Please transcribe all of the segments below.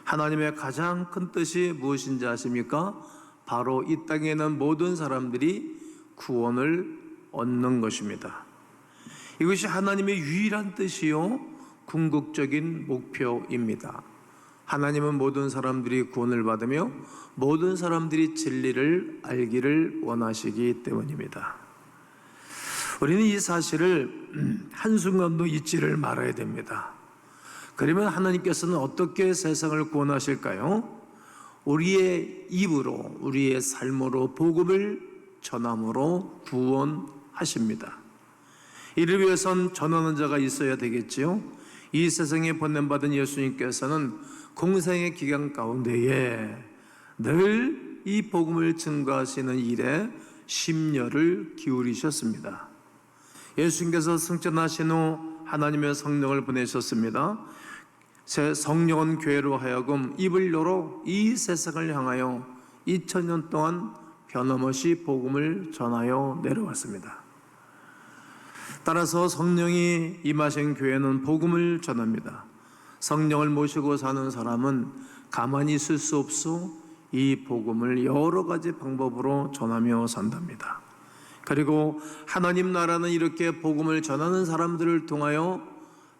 하나님의 가장 큰 뜻이 무엇인지 아십니까? 바로 이 땅에 있는 모든 사람들이 구원을 얻는 것입니다. 이것이 하나님의 유일한 뜻이요 궁극적인 목표입니다. 하나님은 모든 사람들이 구원을 받으며 모든 사람들이 진리를 알기를 원하시기 때문입니다. 우리는 이 사실을 한순간도 잊지를 말아야 됩니다. 그러면 하나님께서는 어떻게 세상을 구원하실까요? 우리의 입으로, 우리의 삶으로 복음을 전함으로 구원하십니다. 이를 위해선 전하는 자가 있어야 되겠지요. 이 세상에 보냄받은 예수님께서는 공생의 기간 가운데에 늘 이 복음을 증거하시는 일에 심려를 기울이셨습니다. 예수님께서 승천하신 후 하나님의 성령을 보내셨습니다. 새 성령은 교회로 하여금 입을 열어 이 세상을 향하여 2000년 동안 변함없이 복음을 전하여 내려왔습니다. 따라서 성령이 임하신 교회는 복음을 전합니다. 성령을 모시고 사는 사람은 가만히 있을 수 없어 이 복음을 여러 가지 방법으로 전하며 산답니다. 그리고 하나님 나라는 이렇게 복음을 전하는 사람들을 통하여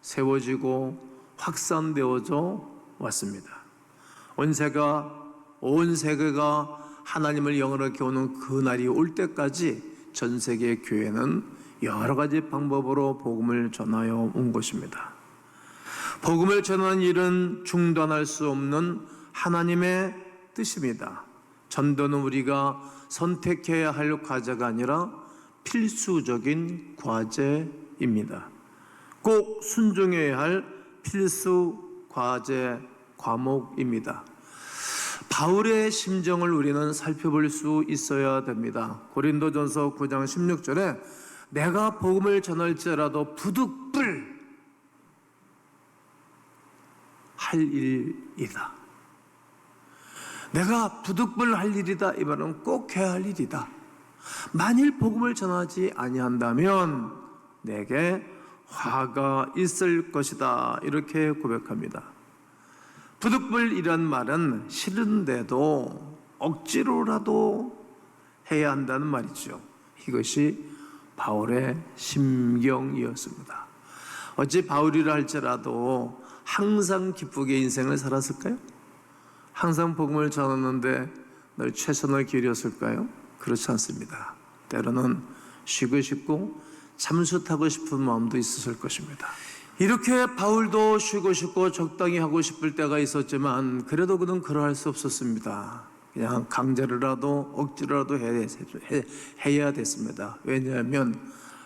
세워지고 확산되어져 왔습니다. 온 세계가 하나님을 영으로 겨우는 그날이 올 때까지 전 세계 교회는 여러 가지 방법으로 복음을 전하여 온 것입니다. 복음을 전하는 일은 중단할 수 없는 하나님의 뜻입니다. 전도는 우리가 선택해야 할 과제가 아니라 필수적인 과제입니다. 꼭 순종해야 할 필수 과제 과목입니다. 바울의 심정을 우리는 살펴볼 수 있어야 됩니다. 고린도전서 9장 16절에 내가 복음을 전할지라도 부득불 할 일이다. 내가 부득불 할 일이다. 이 말은 꼭 해야 할 일이다. 만일 복음을 전하지 아니한다면 내게 화가 있을 것이다. 이렇게 고백합니다. 부득불이란 말은 싫은데도 억지로라도 해야 한다는 말이죠. 이것이 바울의 심경이었습니다. 어찌 바울이라 할지라도 항상 기쁘게 인생을 살았을까요? 항상 복음을 전했는데 늘 최선을 기울였을까요? 그렇지 않습니다. 때로는 쉬고 싶고 잠수 타고 싶은 마음도 있었을 것입니다. 이렇게 바울도 쉬고 싶고 적당히 하고 싶을 때가 있었지만 그래도 그는 그러할 수 없었습니다. 그냥 강제로라도 억지로라도 해야 됐습니다. 왜냐하면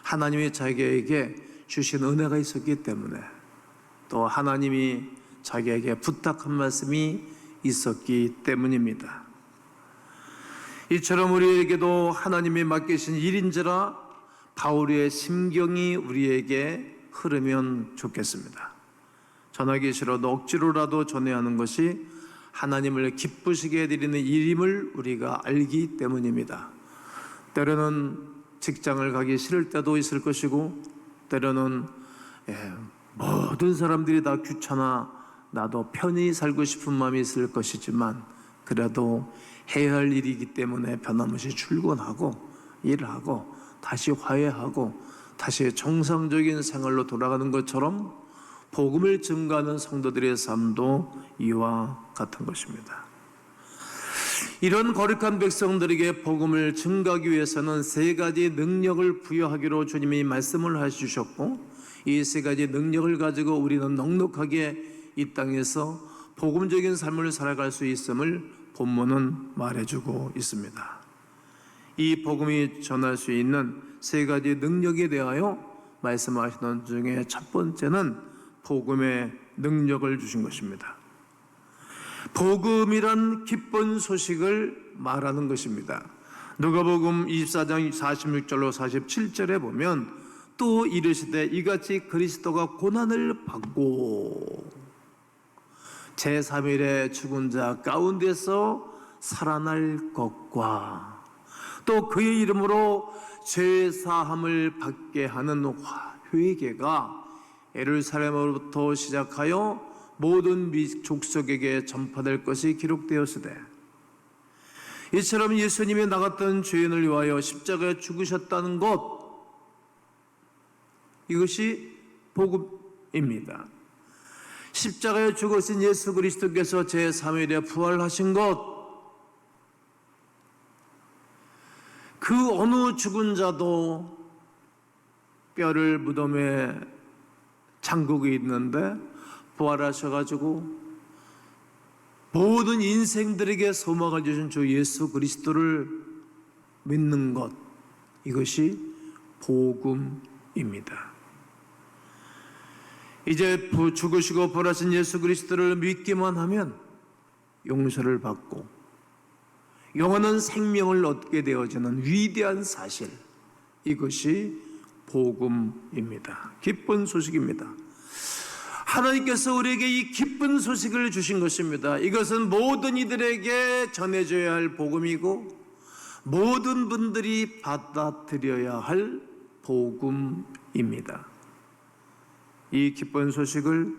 하나님이 자기에게 주신 은혜가 있었기 때문에, 또 하나님이 자기에게 부탁한 말씀이 있었기 때문입니다. 이처럼 우리에게도 하나님이 맡기신 일인지라 바울의 심경이 우리에게 흐르면 좋겠습니다. 전하기 싫어도 억지로라도 전해야 하는 것이 하나님을 기쁘시게 해드리는 일임을 우리가 알기 때문입니다. 때로는 직장을 가기 싫을 때도 있을 것이고, 때로는 모든 사람들이 다 귀찮아 나도 편히 살고 싶은 마음이 있을 것이지만, 그래도 해야 할 일이기 때문에 변함없이 출근하고 일하고 다시 화해하고 다시 정상적인 생활로 돌아가는 것처럼 복음을 증거하는 성도들의 삶도 이와 같은 것입니다. 이런 거룩한 백성들에게 복음을 증거하기 위해서는 세 가지 능력을 부여하기로 주님이 말씀을 해주셨고, 이 세 가지 능력을 가지고 우리는 넉넉하게 이 땅에서 복음적인 삶을 살아갈 수 있음을 본문은 말해주고 있습니다. 이 복음이 전할 수 있는 세 가지 능력에 대하여 말씀하시는 중에 첫 번째는 복음의 능력을 주신 것입니다. 복음이란 기쁜 소식을 말하는 것입니다. 누가복음 24장 46절로 47절에 보면 또 이르시되 이같이 그리스도가 고난을 받고 제3일에 죽은 자 가운데서 살아날 것과 또 그의 이름으로 죄사함을 받게 하는 회개가 예루살렘으로부터 시작하여 모든 족속에게 전파될 것이 기록되었으되 이처럼 예수님이 나갔던 죄인을 위하여 십자가에 죽으셨다는 것, 이것이 복음입니다. 십자가에 죽으신 예수 그리스도께서 제3일에 부활하신 것, 그 어느 죽은 자도 뼈를 무덤에 장국이 있는데 부활하셔가지고 모든 인생들에게 소망을 주신 주 예수 그리스도를 믿는 것, 이것이 복음입니다. 이제 죽으시고 부활하신 예수 그리스도를 믿기만 하면 용서를 받고 영원한 생명을 얻게 되어지는 위대한 사실, 이것이 복음입니다. 기쁜 소식입니다. 하나님께서 우리에게 이 기쁜 소식을 주신 것입니다. 이것은 모든 이들에게 전해져야 할 복음이고 모든 분들이 받아들여야 할 복음입니다. 이 기쁜 소식을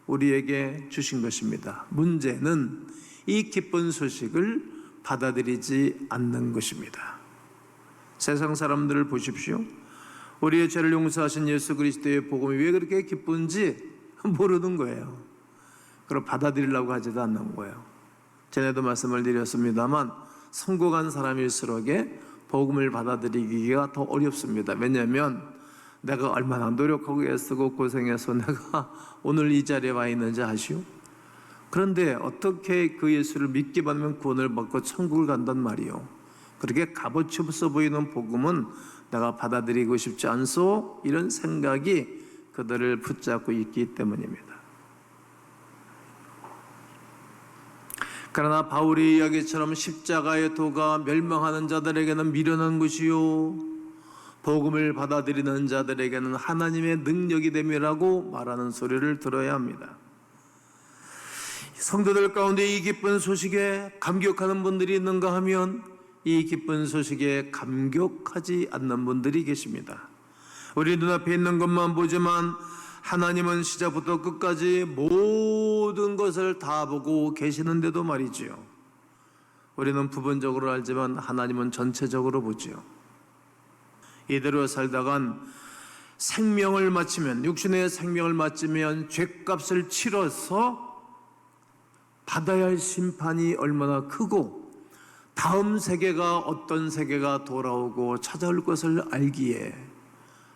우리에게 주신 것입니다. 문제는 이 기쁜 소식을 받아들이지 않는 것입니다. 세상 사람들을 보십시오. 우리의 죄를 용서하신 예수 그리스도의 복음이 왜 그렇게 기쁜지 모르는 거예요. 그럼 받아들이려고 하지도 않는 거예요. 전에도 말씀을 드렸습니다만 성공한 사람일수록에 복음을 받아들이기가 더 어렵습니다. 왜냐하면 내가 얼마나 노력하고 애쓰고 고생해서 내가 오늘 이 자리에 와 있는지 아시오? 그런데 어떻게 그 예수를 믿게 받으면 구원을 받고 천국을 간단 말이요. 그렇게 값어치 없어 보이는 복음은 내가 받아들이고 싶지 않소, 이런 생각이 그들을 붙잡고 있기 때문입니다. 그러나 바울의 이야기처럼 십자가의 도가 멸망하는 자들에게는 미련한 것이요 복음을 받아들이는 자들에게는 하나님의 능력이 됨이라고 말하는 소리를 들어야 합니다. 성도들 가운데 이 기쁜 소식에 감격하는 분들이 있는가 하면 이 기쁜 소식에 감격하지 않는 분들이 계십니다. 우리 눈앞에 있는 것만 보지만 하나님은 시작부터 끝까지 모든 것을 다 보고 계시는데도 말이지요. 우리는 부분적으로 알지만 하나님은 전체적으로 보지요. 이대로 살다간 생명을 마치면, 육신의 생명을 마치면 죗값을 치러서 받아야 할 심판이 얼마나 크고 다음 세계가 어떤 세계가 돌아오고 찾아올 것을 알기에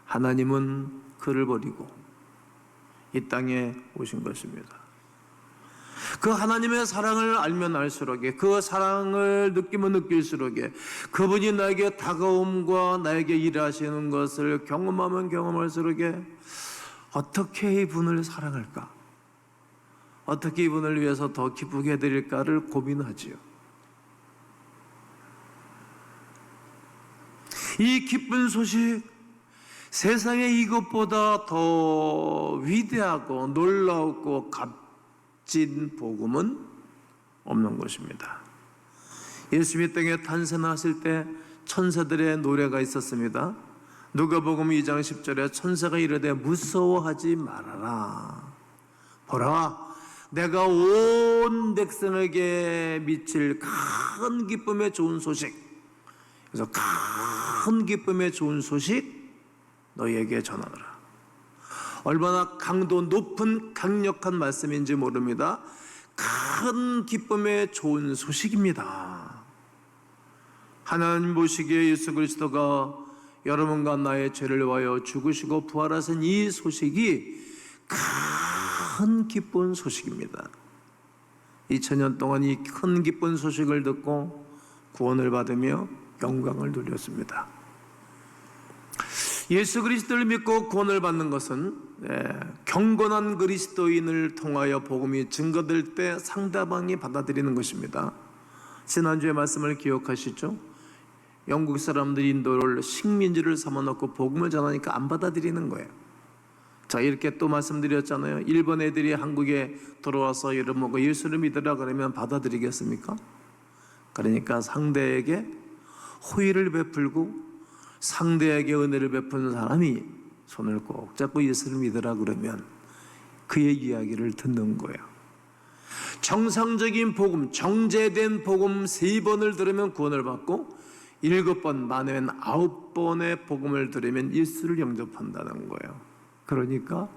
하나님은 그를 버리고 이 땅에 오신 것입니다. 그 하나님의 사랑을 알면 알수록에, 그 사랑을 느끼면 느낄수록에, 그분이 나에게 다가옴과 나에게 일하시는 것을 경험하면 경험할수록에 어떻게 이분을 사랑할까? 어떻게 이분을 위해서 더 기쁘게 해드릴까를 고민하지요. 이 기쁜 소식, 세상에 이것보다 더 위대하고 놀라웠고 값진 복음은 없는 것입니다. 예수님이 땅에 탄생하실 때 천사들의 노래가 있었습니다. 누가복음 2장 10절에 천사가 이르되 무서워하지 말아라. 보라, 내가 온 백성에게 미칠 큰 기쁨의 좋은 소식, 그래서 큰 기쁨의 좋은 소식 너희에게 전하노라. 얼마나 강도 높은 강력한 말씀인지 모릅니다. 큰 기쁨의 좋은 소식입니다. 하나님 보시기에 예수 그리스도가 여러분과 나의 죄를 위하여 죽으시고 부활하신 이 소식이 큰 기쁜 소식입니다. 2000년 동안 이 큰 기쁜 소식을 듣고 구원을 받으며 영광을 누렸습니다. 예수 그리스도를 믿고 구원을 받는 것은 경건한 그리스도인을 통하여 복음이 증거될 때 상대방이 받아들이는 것입니다. 지난주의 말씀을 기억하시죠? 영국 사람들이 인도를 식민지를 삼아놓고 복음을 전하니까 안 받아들이는 거예요. 자, 이렇게 또 말씀드렸잖아요. 일본 애들이 한국에 들어와서 이러면 예수를 믿으라 그러면 받아들이겠습니까? 그러니까 상대에게 호의를 베풀고 상대에게 은혜를 베푸는 사람이 손을 꼭 잡고 예수를 믿으라 그러면 그의 이야기를 듣는 거예요. 정상적인 복음, 정제된 복음 3번을 들으면 구원을 받고 7번, 많으면 9번의 복음을 들으면 예수를 영접한다는 거예요. 그러니까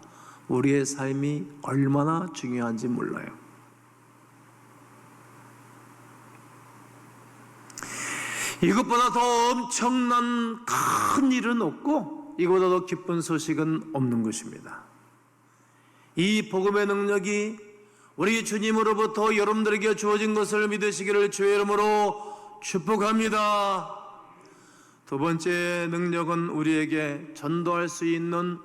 우리의 삶이 얼마나 중요한지 몰라요. 이것보다 더 엄청난 큰 일은 없고 이거보다 더 기쁜 소식은 없는 것입니다. 이 복음의 능력이 우리 주님으로부터 여러분들에게 주어진 것을 믿으시기를 주의 이름으로 축복합니다. 두 번째 능력은 우리에게 전도할 수 있는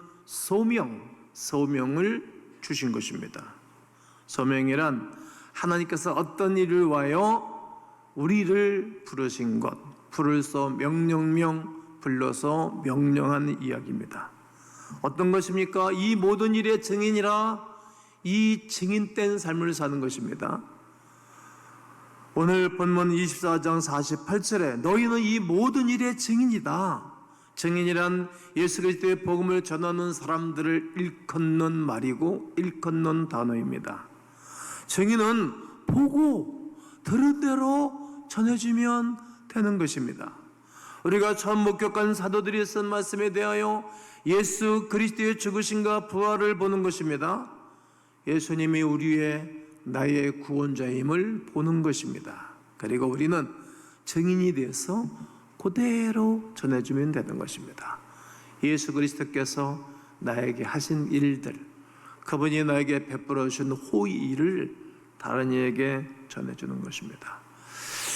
소명을 주신 것입니다. 소명이란 하나님께서 어떤 일을 위하여 우리를 부르신 것, 부를서 명령명, 불러서 명령한 이야기입니다. 어떤 것입니까? 이 모든 일의 증인이라 이 증인된 삶을 사는 것입니다. 오늘 본문 24장 48절에 너희는 이 모든 일의 증인이다. 증인이란 예수 그리스도의 복음을 전하는 사람들을 일컫는 말이고 일컫는 단어입니다. 증인은 보고 들은 대로 전해주면 되는 것입니다. 우리가 처음 목격한 사도들이 쓴 말씀에 대하여 예수 그리스도의 죽으심과 부활을 보는 것입니다. 예수님이 우리의 나의 구원자임을 보는 것입니다. 그리고 우리는 증인이 되어서 그대로 전해주면 되는 것입니다. 예수 그리스도께서 나에게 하신 일들, 그분이 나에게 베풀어 주신 호의를 다른 이에게 전해주는 것입니다.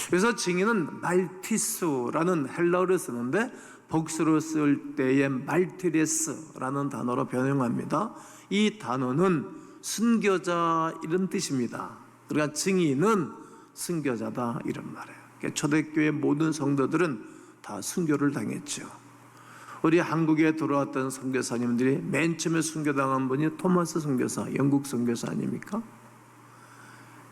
그래서 증인은 말티수라는 헬라어를 쓰는데 복수로 쓸 때의 말티레스라는 단어로 변형합니다. 이 단어는 순교자 이런 뜻입니다. 그러니까 증인은 순교자다 이런 말이에요. 초대교회 모든 성도들은 다 순교를 당했죠. 우리 한국에 들어왔던 선교사님들이 맨 처음에 순교당한 분이 토마스 선교사, 영국 선교사 아닙니까?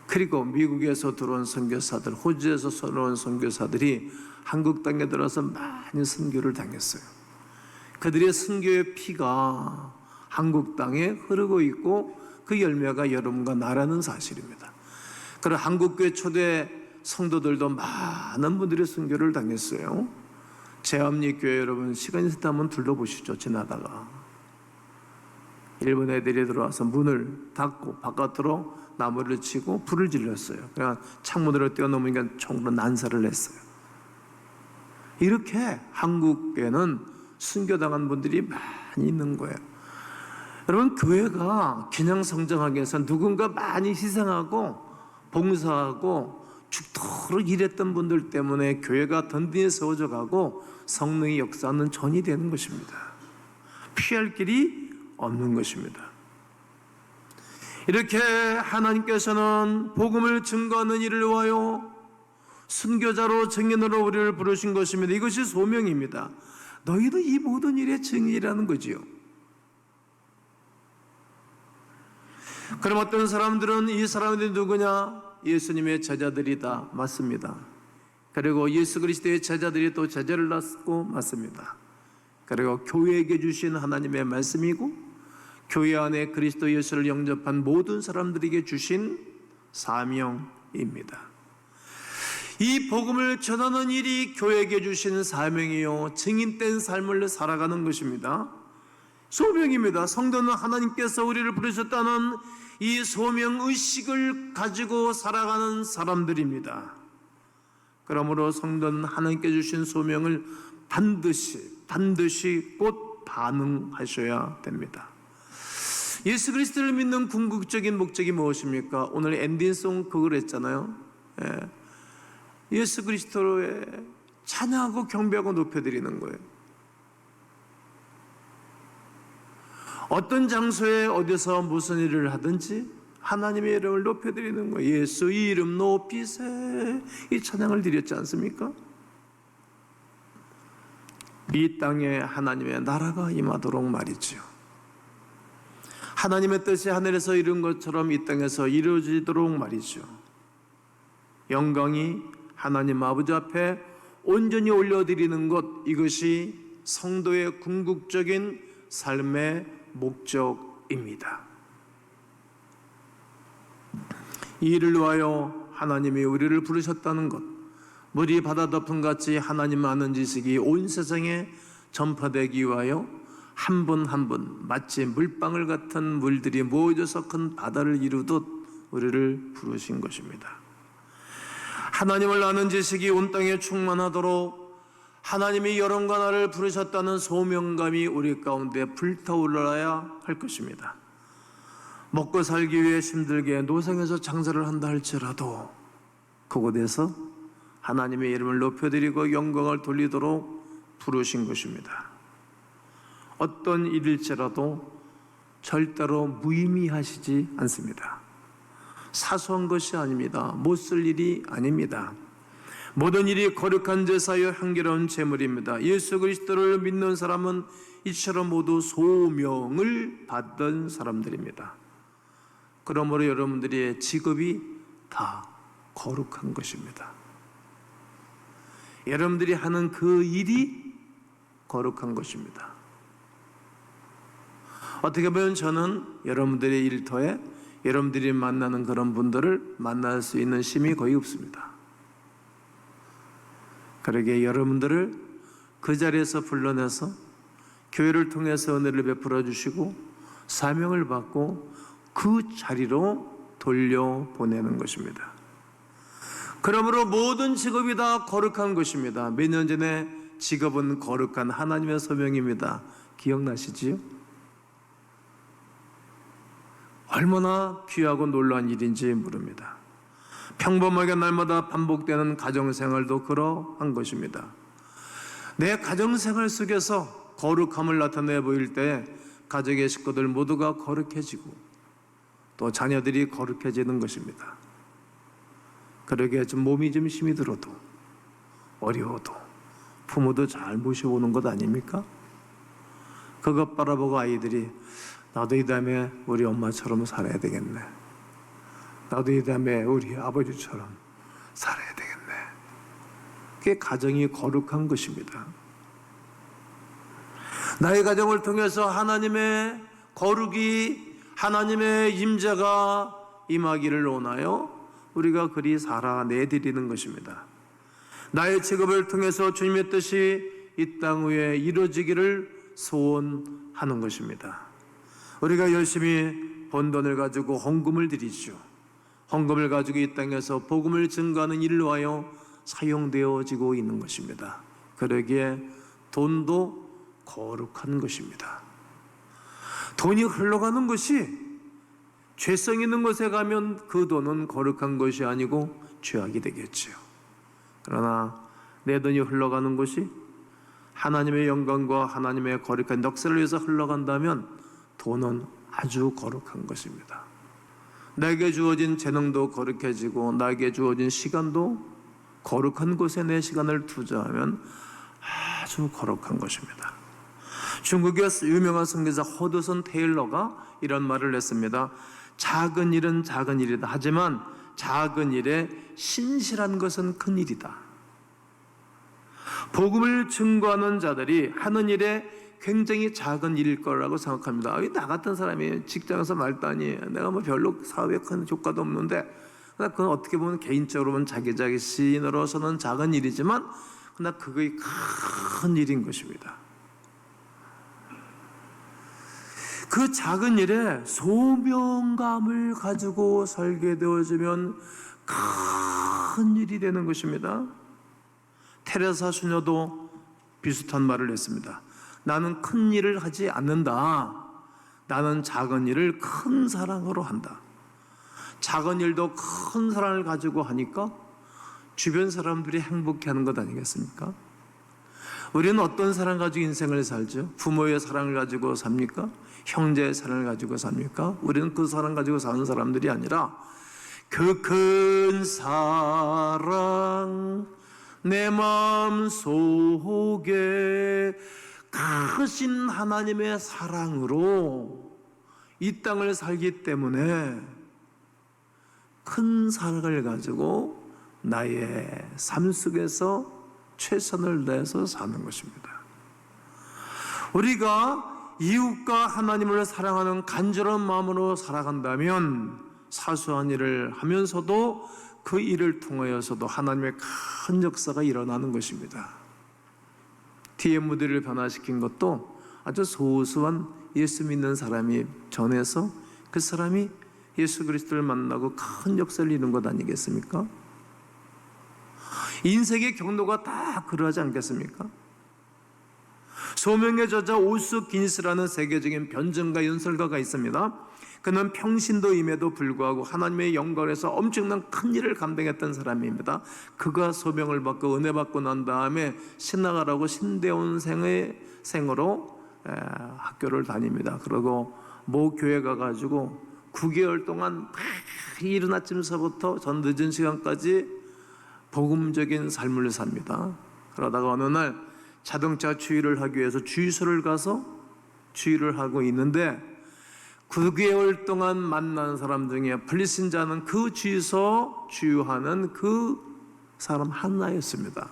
그리고 미국에서 들어온 선교사들, 호주에서 들어온 선교사들이 한국 땅에 들어와서 많이 순교를 당했어요. 그들의 순교의 피가 한국 땅에 흐르고 있고 그 열매가 여러분과 나라는 사실입니다. 그리고 한국교회 초대 성도들도 많은 분들이 순교를 당했어요. 제암리교회 여러분 시간 있을 때 한번 둘러보시죠. 지나다가 일본 애들이 들어와서 문을 닫고 바깥으로 나무를 치고 불을 질렀어요. 그냥 창문으로 뛰어넘으니까 총으로 난사를 냈어요. 이렇게 한국에는 순교당한 분들이 많이 있는 거예요. 여러분, 교회가 그냥 성장하기 위해서 누군가 많이 희생하고 봉사하고 죽도록 일했던 분들 때문에 교회가 든든히 세워져 가고 성령의 역사는 전이 되는 것입니다. 피할 길이 없는 것입니다. 이렇게 하나님께서는 복음을 증거하는 일을 위하여 순교자로 증인으로 우리를 부르신 것입니다. 이것이 소명입니다. 너희도 이 모든 일의 증인이라는 거지요. 그럼 어떤 사람들은 이 사람들이 누구냐? 예수님의 제자들이다. 맞습니다. 그리고 예수 그리스도의 제자들이 또 제자를 낳고 맞습니다. 그리고 교회에게 주신 하나님의 말씀이고 교회 안에 그리스도 예수를 영접한 모든 사람들에게 주신 사명입니다. 이 복음을 전하는 일이 교회에게 주신 사명이요 증인된 삶을 살아가는 것입니다. 소명입니다. 성도는 하나님께서 우리를 부르셨다는 이 소명의식을 가지고 살아가는 사람들입니다. 그러므로 성도는 하나님께 주신 소명을 반드시 곧 반응하셔야 됩니다. 예수 그리스도를 믿는 궁극적인 목적이 무엇입니까? 오늘 엔딩송 그걸 했잖아요. 예수 그리스도의 찬양하고 경배하고 높여드리는 거예요. 어떤 장소에 어디서 무슨 일을 하든지 하나님의 이름을 높여드리는 거예요. 예수 이름 높이세, 이 찬양을 드렸지 않습니까? 이 땅에 하나님의 나라가 임하도록 말이죠. 하나님의 뜻이 하늘에서 이룬 것처럼 이 땅에서 이루어지도록 말이죠. 영광이 하나님 아버지 앞에 온전히 올려드리는 것, 이것이 성도의 궁극적인 삶의 목적입니다. 이 일을 위하여 하나님이 우리를 부르셨다는 것, 물이 바다 덮음같이 하나님 아는 지식이 온 세상에 전파되기 위하여 한 분 한 분 마치 물방울 같은 물들이 모여져서 큰 바다를 이루듯 우리를 부르신 것입니다. 하나님을 아는 지식이 온 땅에 충만하도록 하나님이 여러분과 나를 부르셨다는 소명감이 우리 가운데 불타올라야 할 것입니다. 먹고 살기 위해 힘들게 노상에서 장사를 한다 할지라도 그곳에서 하나님의 이름을 높여드리고 영광을 돌리도록 부르신 것입니다. 어떤 일일지라도 절대로 무의미하시지 않습니다. 사소한 것이 아닙니다. 못쓸 일이 아닙니다. 모든 일이 거룩한 제사여 향기로운 제물입니다. 예수 그리스도를 믿는 사람은 이처럼 모두 소명을 받던 사람들입니다. 그러므로 여러분들의 직업이 다 거룩한 것입니다. 여러분들이 하는 그 일이 거룩한 것입니다. 어떻게 보면 저는 여러분들의 일터에 여러분들이 만나는 그런 분들을 만날 수 있는 힘이 거의 없습니다. 그러기에 여러분들을 그 자리에서 불러내서 교회를 통해서 은혜를 베풀어 주시고 사명을 받고 그 자리로 돌려보내는 것입니다. 그러므로 모든 직업이 다 거룩한 것입니다. 몇 년 전에 직업은 거룩한 하나님의 소명입니다. 기억나시지요? 얼마나 귀하고 놀라운 일인지 모릅니다. 평범하게 날마다 반복되는 가정생활도 그러한 것입니다. 내 가정생활 속에서 거룩함을 나타내 보일 때 가족의 식구들 모두가 거룩해지고 또 자녀들이 거룩해지는 것입니다. 그러기에 좀 몸이 좀 힘이 들어도 어려워도 부모도 잘 모셔오는 것 아닙니까? 그것 바라보고 아이들이 나도 이 다음에 우리 엄마처럼 살아야 되겠네. 나도 이 다음에 우리 아버지처럼 살아야 되겠네. 그게 가정이 거룩한 것입니다. 나의 가정을 통해서 하나님의 거룩이 하나님의 임재가 임하기를 원하여 우리가 그리 살아내드리는 것입니다. 나의 직업을 통해서 주님의 뜻이 이 땅 위에 이루어지기를 소원하는 것입니다. 우리가 열심히 번 돈을 가지고 헌금을 드리죠. 헌금을 가지고 이 땅에서 복음을 증거하는 일로 하여 사용되어지고 있는 것입니다. 그러기에 돈도 거룩한 것입니다. 돈이 흘러가는 것이 죄성 있는 곳에 가면 그 돈은 거룩한 것이 아니고 죄악이 되겠지요. 그러나 내 돈이 흘러가는 곳이 하나님의 영광과 하나님의 거룩한 넉세를 위해서 흘러간다면 돈은 아주 거룩한 것입니다. 내게 주어진 재능도 거룩해지고 나에게 주어진 시간도 거룩한 곳에 내 시간을 투자하면 아주 거룩한 것입니다. 중국의 유명한 선교사 허드슨 테일러가 이런 말을 했습니다. 작은 일은 작은 일이다. 하지만 작은 일에 신실한 것은 큰 일이다. 복음을 증거하는 자들이 하는 일에 굉장히 작은 일일 거라고 생각합니다. 나 같은 사람이 직장에서 말다니 내가 뭐 별로 사업에 큰 효과도 없는데 그건 어떻게 보면 개인적으로 보면 자기 자신으로서는 작은 일이지만 그러나 그게 큰 일인 것입니다. 그 작은 일에 소명감을 가지고 살게 되어지면 큰 일이 되는 것입니다. 테레사 수녀도 비슷한 말을 했습니다. 나는 큰 일을 하지 않는다. 나는 작은 일을 큰 사랑으로 한다. 작은 일도 큰 사랑을 가지고 하니까 주변 사람들이 행복해하는 것 아니겠습니까? 우리는 어떤 사랑 가지고 인생을 살죠? 부모의 사랑을 가지고 삽니까? 형제의 사랑을 가지고 삽니까? 우리는 그 사랑 가지고 사는 사람들이 아니라 그 큰 사랑 내 마음 속에 크신 하나님의 사랑으로 이 땅을 살기 때문에 큰 사랑을 가지고 나의 삶 속에서 최선을 다해서 사는 것입니다. 우리가 이웃과 하나님을 사랑하는 간절한 마음으로 살아간다면 사소한 일을 하면서도 그 일을 통하여서도 하나님의 큰 역사가 일어나는 것입니다. TMD를 변화시킨 것도 아주 소소한 예수 믿는 사람이 전해서 그 사람이 예수 그리스도를 만나고 큰 역사를 이룬 것 아니겠습니까? 인생의 경로가 다 그러하지 않겠습니까? 소명의 저자 오스 기니스라는 세계적인 변증가 연설가가 있습니다. 그는 평신도임에도 불구하고 하나님의 영광에서 엄청난 큰 일을 감당했던 사람입니다. 그가 소명을 받고 은혜 받고 난 다음에 신학하라고 신대원생으로 학교를 다닙니다. 그리고 모 교회 가가지고 9개월 동안 이른 아침서부터 전 늦은 시간까지 복음적인 삶을 삽니다. 그러다가 어느 날 자동차 주유를 하기 위해서 주유소를 가서 주유를 하고 있는데 9개월 동안 만난 사람 중에 불신자는 그 주유소 주유하는 그 사람 하나였습니다.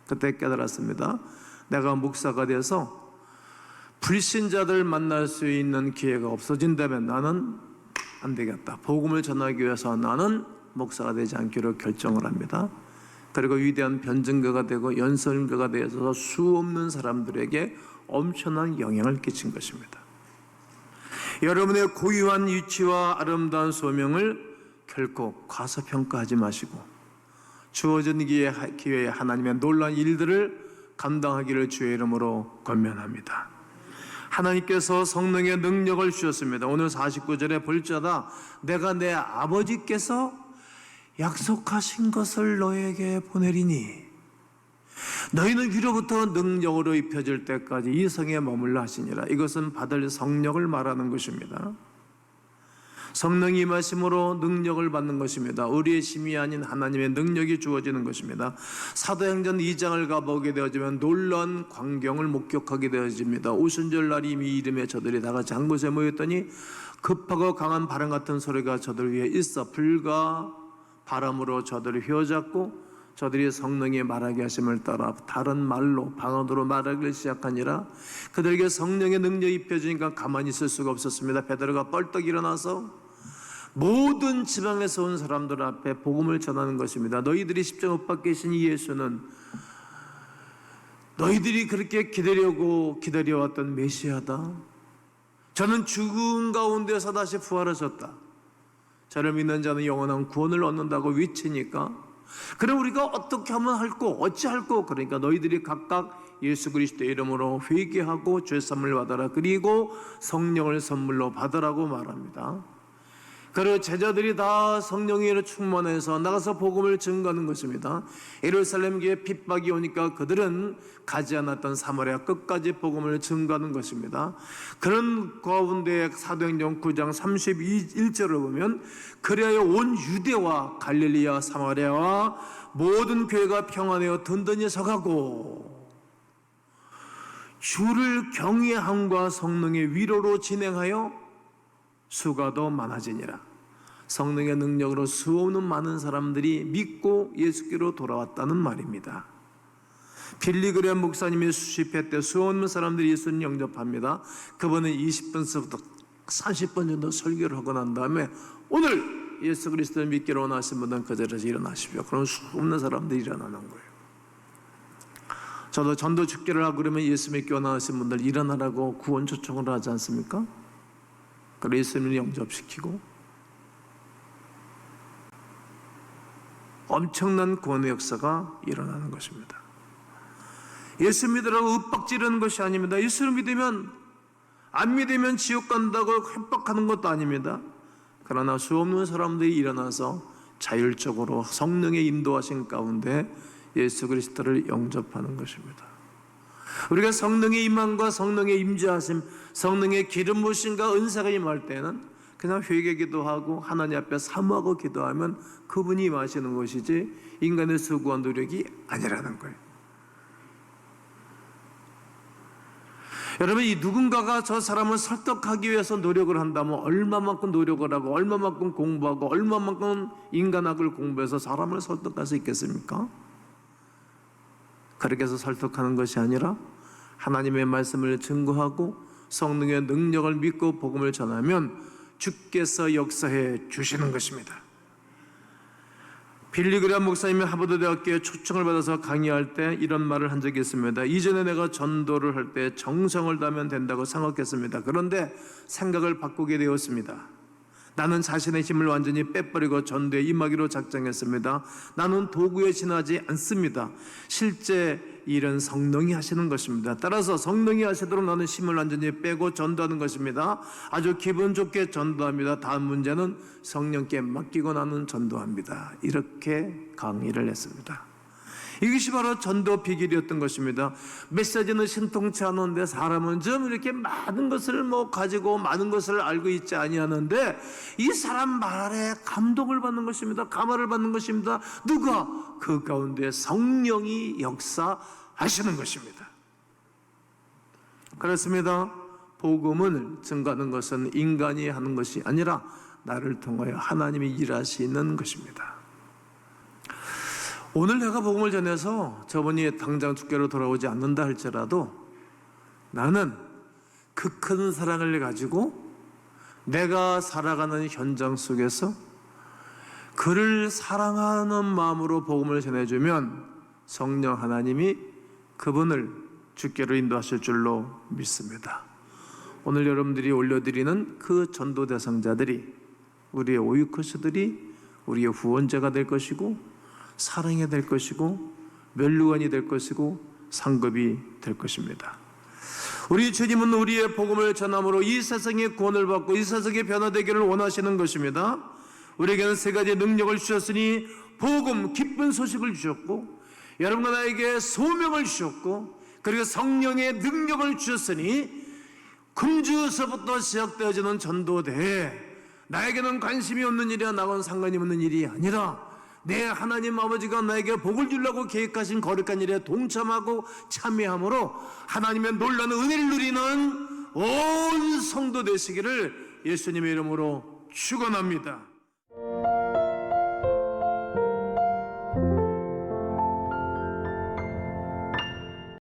그때 깨달았습니다. 내가 목사가 돼서 불신자들 만날 수 있는 기회가 없어진다면 나는 안 되겠다. 복음을 전하기 위해서 나는 목사가 되지 않기로 결정을 합니다. 그리고 위대한 변증가가 되고 연설가가 되어서 수없는 사람들에게 엄청난 영향을 끼친 것입니다. 여러분의 고유한 위치와 아름다운 소명을 결코 과소평가하지 마시고 주어진 기회에 하나님의 놀라운 일들을 감당하기를 주의 이름으로 권면합니다. 하나님께서 성령의 능력을 주셨습니다. 오늘 49절에 볼지어다 내가 내 아버지께서 약속하신 것을 너에게 보내리니 너희는 위로부터 능력으로 입혀질 때까지 이 성에 머물라 하시니라. 이것은 받을 성령을 말하는 것입니다. 성령이 임하심으로 능력을 받는 것입니다. 우리의 힘이 아닌 하나님의 능력이 주어지는 것입니다. 사도행전 2장을 가보게 되어지면 놀라운 광경을 목격하게 되어집니다. 오순절날이 이미 이름에 저들이 다 같이 한 곳에 모였더니 급하고 강한 바람 같은 소리가 저들 위에 있어 불과 바람으로 저들을 휘어잡고 저들이 성령이 말하게 하심을 따라 다른 말로 방언으로 말하기 시작하니라. 그들에게 성령의 능력이 입혀지니까 가만히 있을 수가 없었습니다. 베드로가 뻘떡 일어나서 모든 지방에서 온 사람들 앞에 복음을 전하는 것입니다. 너희들이 십자가 못 박혀 계신 이 예수는 너희들이 그렇게 기다려왔던 메시아다. 저는 죽음 가운데서 다시 부활하셨다. 저를 믿는 자는 영원한 구원을 얻는다고 외치니까 그럼 우리가 어떻게 하면 할꼬 어찌할꼬. 그러니까 너희들이 각각 예수 그리스도의 이름으로 회개하고 죄사함을 받아라. 그리고 성령을 선물로 받으라고 말합니다. 그리고 제자들이 다 성령으로 충만해서 나가서 복음을 증거하는 것입니다. 예루살렘 교회에 핍박이 오니까 그들은 가지 않았던 사마리아 끝까지 복음을 증거하는 것입니다. 그런 가운데 사도행전 9장 31절을 보면 그리하여 온 유대와 갈릴리와 사마리아와 모든 교회가 평안하여 든든히 서가고 주를 경외함과 성령의 위로로 진행하여 수가 더 많아지니라. 성령의 능력으로 수없는 많은 사람들이 믿고 예수께로 돌아왔다는 말입니다. 빌리그레 목사님이 수십회 때 수없는 사람들이 예수님 영접합니다. 그분은 20분서부터 30분 정도 설교를 하고 난 다음에 오늘 예수 그리스도를 믿기로 원하신 분은 그 자리에서 일어나십시오. 그럼 수없는 사람들이 일어나는 거예요. 저도 전도 축제를 하고 그러면 예수 믿기 원하신 분들 일어나라고 구원 초청을 하지 않습니까? 그래서 예수님을 영접시키고 엄청난 구원의 역사가 일어나는 것입니다. 예수 믿으라고 윽박지르는 것이 아닙니다. 예수를 믿으면 안 믿으면 지옥 간다고 협박하는 것도 아닙니다. 그러나 수없는 사람들이 일어나서 자율적으로 성령의 인도하신 가운데 예수 그리스도를 영접하는 것입니다. 우리가 성령의 임함과 성령의 임재하심, 성령의 기름 부으심과 은사가 임할 때는 그냥 회개 기도하고 하나님 앞에 사모하고 기도하면 그분이 임하시는 것이지 인간의 수고한 노력이 아니라는 거예요. 여러분, 이 누군가가 저 사람을 설득하기 위해서 노력을 한다면 얼마만큼 노력을 하고 얼마만큼 공부하고 얼마만큼 인간학을 공부해서 사람을 설득할 수 있겠습니까? 그렇게 해서 설득하는 것이 아니라 하나님의 말씀을 증거하고 성령의 능력을 믿고 복음을 전하면 주께서 역사해 주시는 것입니다. 빌리그레암 목사님이 하버드 대학교에 초청을 받아서 강의할 때 이런 말을 한 적이 있습니다. 이전에 내가 전도를 할 때 정성을 다하면 된다고 생각했습니다. 그런데 생각을 바꾸게 되었습니다. 나는 자신의 힘을 완전히 빼버리고 전도에 임하기로 작정했습니다. 나는 도구에 지나지 않습니다. 실제 일은 성령이 하시는 것입니다. 따라서 성령이 하시도록 나는 힘을 완전히 빼고 전도하는 것입니다. 아주 기분 좋게 전도합니다. 다음 문제는 성령께 맡기고 나는 전도합니다. 이렇게 강의를 했습니다. 이것이 바로 전도 비결이었던 것입니다. 메시지는 신통치 않은데 사람은 좀 이렇게 많은 것을 가지고 많은 것을 알고 있지 아니하는데 이 사람 말에 감동을 받는 것입니다. 감화를 받는 것입니다. 누가? 그 가운데 성령이 역사하시는 것입니다. 그렇습니다. 복음을 증거하는 것은 인간이 하는 것이 아니라 나를 통하여 하나님이 일하시는 것입니다. 오늘 내가 복음을 전해서 저분이 당장 주께로 돌아오지 않는다 할지라도 나는 그 큰 사랑을 가지고 내가 살아가는 현장 속에서 그를 사랑하는 마음으로 복음을 전해주면 성령 하나님이 그분을 주께로 인도하실 줄로 믿습니다. 오늘 여러분들이 올려드리는 그 전도 대상자들이 우리의 오이커스들이 우리의 후원자가 될 것이고 사랑이 될 것이고 멸류관이 될 것이고 상급이 될 것입니다. 우리 주님은 우리의 복음을 전함으로 이 세상의 구원을 받고 이 세상의 변화되기를 원하시는 것입니다. 우리에게는 세 가지 능력을 주셨으니 복음, 기쁜 소식을 주셨고 여러분과 나에게 소명을 주셨고 그리고 성령의 능력을 주셨으니 금주서부터 시작되어지는 전도대에 나에게는 관심이 없는 일이야 나와는 상관이 없는 일이 아니라 내 하나님 아버지가 나에게 복을 주려고 계획하신 거룩한 일에 동참하고 참여함으로 하나님의 놀라운 은혜를 누리는 온 성도 되시기를 예수님의 이름으로 축원합니다.